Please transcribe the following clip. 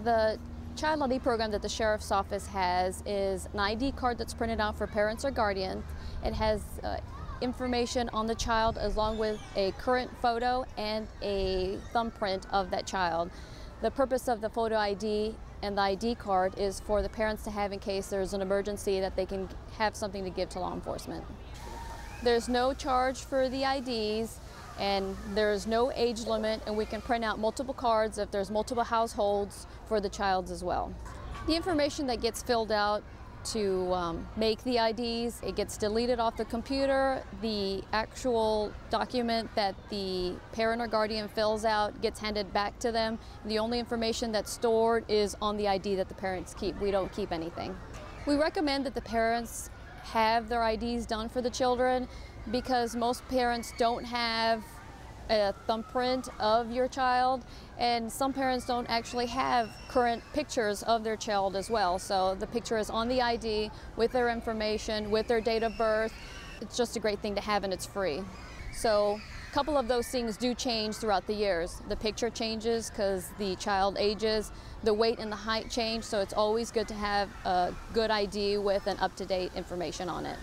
The child ID program that the Sheriff's Office has is an ID card that's printed out for parents or guardians. It has information on the child along with a current photo and a thumbprint of that child. The purpose of the photo ID and the ID card is for the parents to have in case there's an emergency, that they can have something to give to law enforcement. There's no charge for the IDs, and there's no age limit, and we can print out multiple cards if there's multiple households for the child as well. The information that gets filled out to make the IDs, it gets deleted off the computer. The actual document that the parent or guardian fills out gets handed back to them. The only information that's stored is on the ID that the parents keep. We don't keep anything. We recommend that the parents have their IDs done for the children because most parents don't have a thumbprint of your child, and some parents don't actually have current pictures of their child as well. So the picture is on the ID with their information, with their date of birth. It's just a great thing to have, and it's free. So a couple of those things do change throughout the years. The picture changes because the child ages, the weight and the height change, so it's always good to have a good ID with an up-to-date information on it.